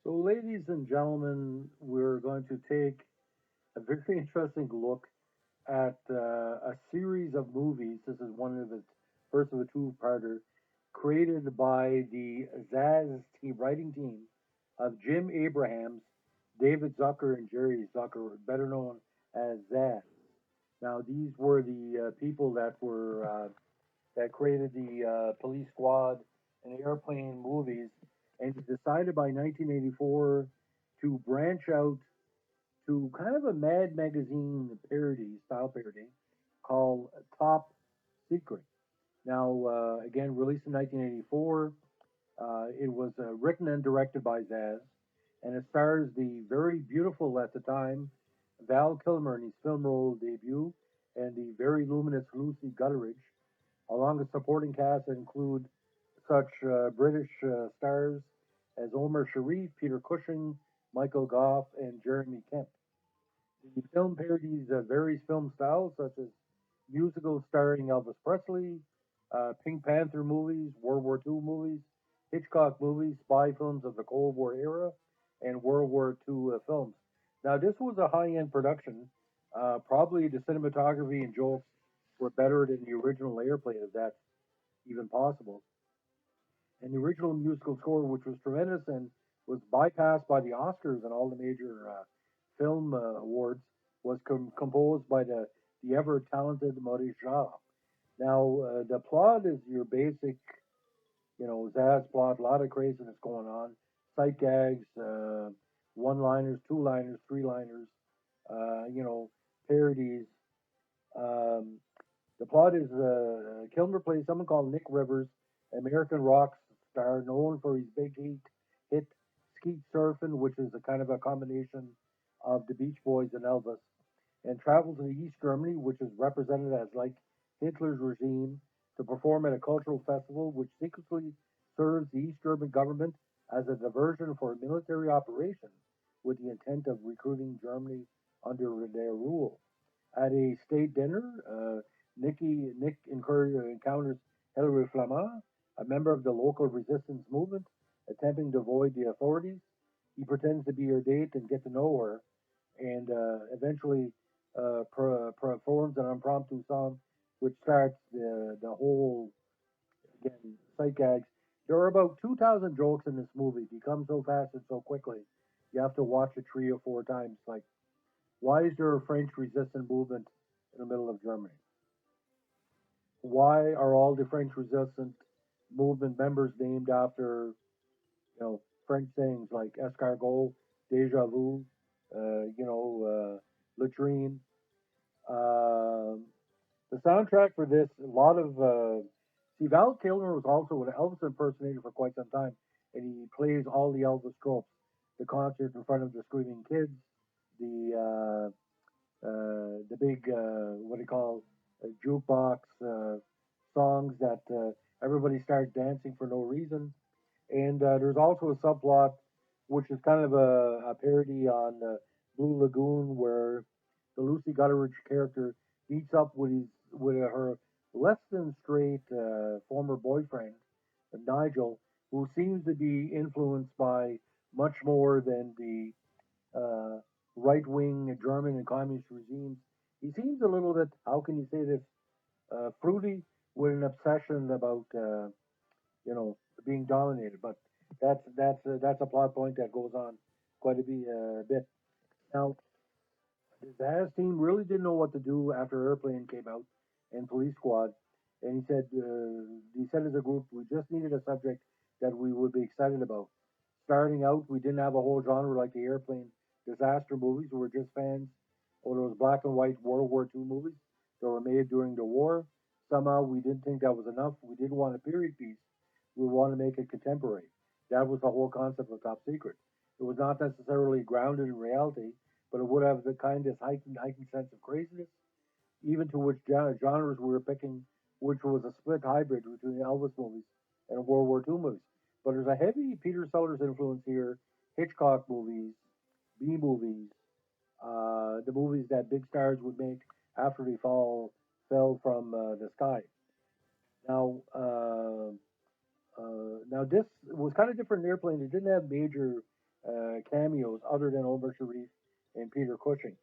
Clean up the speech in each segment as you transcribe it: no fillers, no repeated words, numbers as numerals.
So, ladies and gentlemen, we're going to take a very interesting look at a series of movies. This is one of the first of a two-parter created by the ZAZ team, writing team of Jim Abrahams, David Zucker, and Jerry Zucker, better known as ZAZ. Now, these were the people that created the Police Squad and Airplane movies, and he decided by 1984 to branch out to kind of a Mad Magazine parody, style parody, called Top Secret. Now, again, released in 1984, it was written and directed by Zaz, and it stars the very beautiful at the time Val Kilmer in his film role debut, and the very luminous Lucy Gutteridge, along with supporting cast that include such British stars as Omar Sharif, Peter Cushing, Michael Goff, and Jeremy Kemp. The film parodies various film styles such as musicals starring Elvis Presley, Pink Panther movies, World War II movies, Hitchcock movies, spy films of the Cold War era, and World War II films. Now, this was a high-end production. Probably the cinematography and jokes were better than the original airplane, if that's even possible. And the original musical score, which was tremendous and was bypassed by the Oscars and all the major film awards, was composed by the ever talented Maurice Jarre. Now, the plot is your basic, Zaz plot, a lot of craziness going on, sight gags, one-liners, two-liners, three-liners, parodies. Um, the plot is Kilmer plays someone called Nick Rivers, American rock star known for his big hit Skeet Surfing, which is a kind of a combination of the Beach Boys and Elvis, and travels to East Germany, which is represented as like Hitler's regime, to perform at a cultural festival which secretly serves the East German government as a diversion for a military operation with the intent of recruiting Germany under their rule. At a state dinner, Nick encounters Hilary Flamand, a member of the local resistance movement, attempting to avoid the authorities. He pretends to be her date and get to know her, and eventually performs an impromptu song, which starts the whole again sight gags. There are about 2,000 jokes in this movie. They come so fast and so quickly. You have to watch it 3 or 4 times. Like, why is there a French resistance movement in the middle of Germany? Why are all the French resistance movement members named after, French sayings like escargot, deja vu, latrine? Um the soundtrack for this, a lot of, see, Val Kilmer was also an Elvis impersonator for quite some time, and he plays all the Elvis tropes. The concert in front of the screaming kids, the the big what do you call jukebox songs that everybody starts dancing for no reason. And there's also a subplot which is kind of a parody on Blue Lagoon, where the Lucy Gutteridge character meets up with her less than straight former boyfriend Nigel, who seems to be influenced by much more than the right wing German and communist regimes. He seems a little bit, how can you say this, fruity with an obsession about, being dominated. But that's a plot point that goes on quite a bit. Now, the Zaz team really didn't know what to do after Airplane came out and Police Squad, and he said as a group, we just needed a subject that we would be excited about. Starting out, we didn't have a whole genre like the Airplane disaster movies. We were just fans of those black and white World War II movies that were made during the war. Somehow, we didn't think that was enough. We didn't want a period piece. We wanted to make it contemporary. That was the whole concept of Top Secret. It was not necessarily grounded in reality, but it would have the kind of heightened sense of craziness, even to which genres we were picking, which was a split hybrid between Elvis movies and World War II movies. But there's a heavy Peter Sellers influence here, Hitchcock movies, B movies, the movies that big stars would make after they fell from the sky. Now, now this was kind of different in Airplane. It didn't have major cameos other than Omar Sharif and Peter Cushing.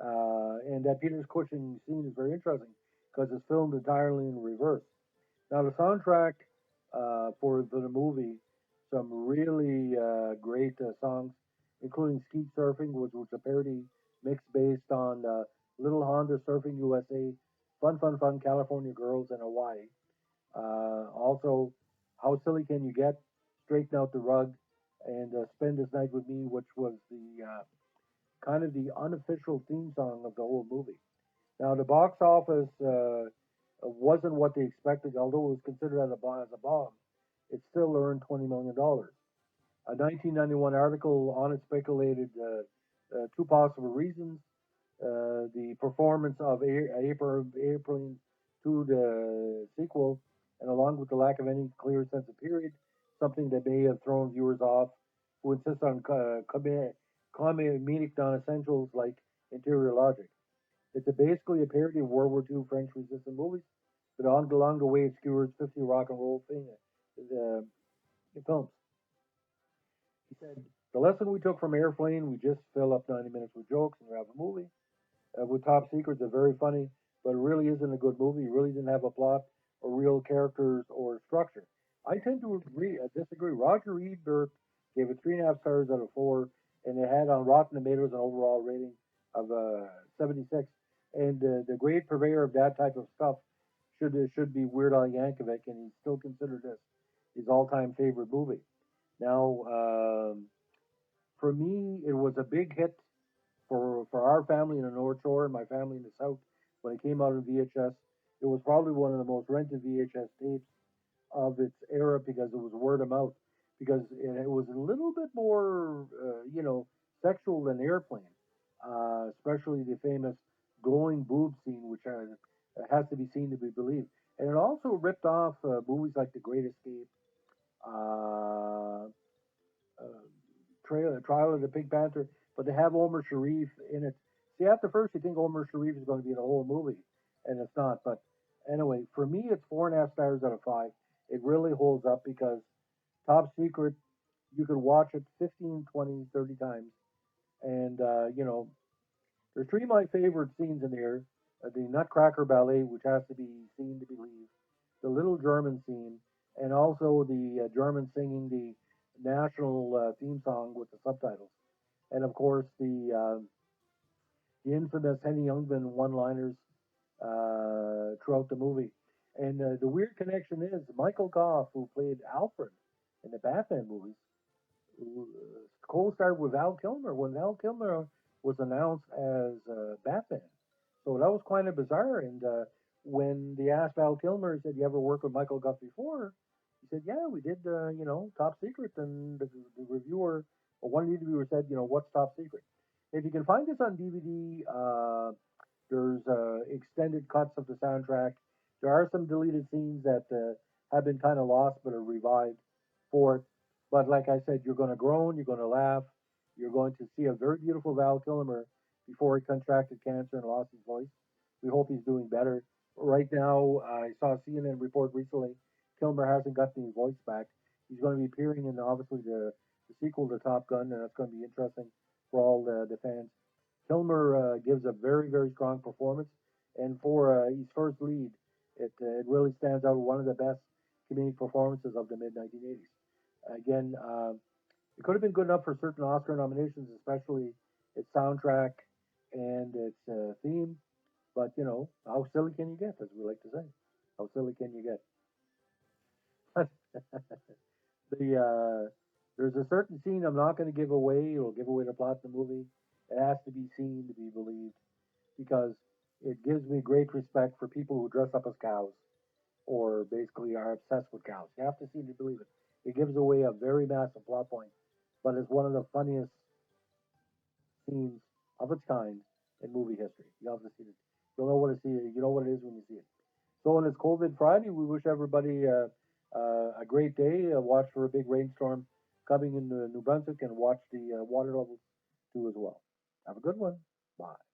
And that Peter Cushing scene is very interesting because it's filmed entirely in reverse. Now, the soundtrack for the movie, some really great songs, including Skeet Surfing, which was a parody mix based on Little Honda Surfing USA, Fun Fun Fun California Girls in Hawaii. Also, How Silly Can You Get, Straighten Out the Rug, and Spend This Night With Me, which was the kind of the unofficial theme song of the whole movie. Now, the box office wasn't what they expected, although it was considered as a bomb. It still earned $20 million. A 1991 article on it speculated two possible reasons. The performance of Airplane to the sequel, and along with the lack of any clear sense of period, something that may have thrown viewers off who insist on comedic non-essentials like interior logic. It's basically a parody of World War II French resistance movies, but along the way it skewers 50 rock and roll uh, films. He said, the lesson we took from Airplane, we just fill up 90 minutes with jokes and we have a movie. With Top Secret, they're very funny, but it really isn't a good movie. It really didn't have a plot or real characters or structure. I tend to disagree. Roger Ebert gave it 3.5 stars out of 4, and it had on Rotten Tomatoes an overall rating of 76. And the great purveyor of that type of stuff should be Weird Al Yankovic, and he's still considered this his all-time favorite movie. Now, for me, it was a big hit for our family in the North Shore and my family in the South when it came out on VHS. It was probably one of the most rented VHS tapes of its era because it was word of mouth. Because it was a little bit more, sexual than Airplane, especially the famous glowing boob scene, which has to be seen to be believed. And it also ripped off movies like The Great Escape, uh, Trial of the Pink Panther, but they have Omar Sharif in it. See, after first you think Omar Sharif is going to be in the whole movie, and it's not. But anyway, for me, it's 4.5 stars out of 5. It really holds up because Top Secret, you could watch it 15, 20, 30 times. And, there's three of my favorite scenes in here. The Nutcracker Ballet, which has to be seen to believe, the Little German scene, and also the German singing the national theme song with the subtitles. And of course, the infamous Henny Youngman one-liners throughout the movie. And the weird connection is Michael Goff, who played Alfred in the Batman movies, co-starred with Val Kilmer when Val Kilmer was announced as Batman. So that was kind of bizarre. And when they asked Val Kilmer, he said, "You ever worked with Michael Goff before?" He said, "Yeah, we did. Top Secret." And the reviewer, or one of the reviewers said, "What's Top Secret?" If you can find this on DVD, there's extended cuts of the soundtrack. There are some deleted scenes that have been kind of lost but are revived for it. But like I said, you're going to groan, you're going to laugh, you're going to see a very beautiful Val Kilmer before he contracted cancer and lost his voice. We hope he's doing better. Right now, I saw a CNN report recently. Kilmer hasn't gotten his voice back. He's going to be appearing in obviously the sequel to Top Gun, and that's going to be interesting for all the fans. Kilmer gives a very, very strong performance, and for his first lead, it really stands out. One of the best comedic performances of the mid 1980s. Again, it could have been good enough for certain Oscar nominations, especially its soundtrack and its theme. But how silly can you get, as we like to say? How silly can you get? There's a certain scene I'm not going to give away. It'll give away the plot of the movie. It has to be seen to be believed because it gives me great respect for people who dress up as cows or basically are obsessed with cows. You have to see to believe it. It gives away a very massive plot point, but it's one of the funniest scenes of its kind in movie history. You have to see it. You'll know what it is. You know what it is when you see it. So on this COVID Friday, we wish everybody a great day. Watch for a big rainstorm coming in New Brunswick and watch the water levels too as well. Have a good one. Bye.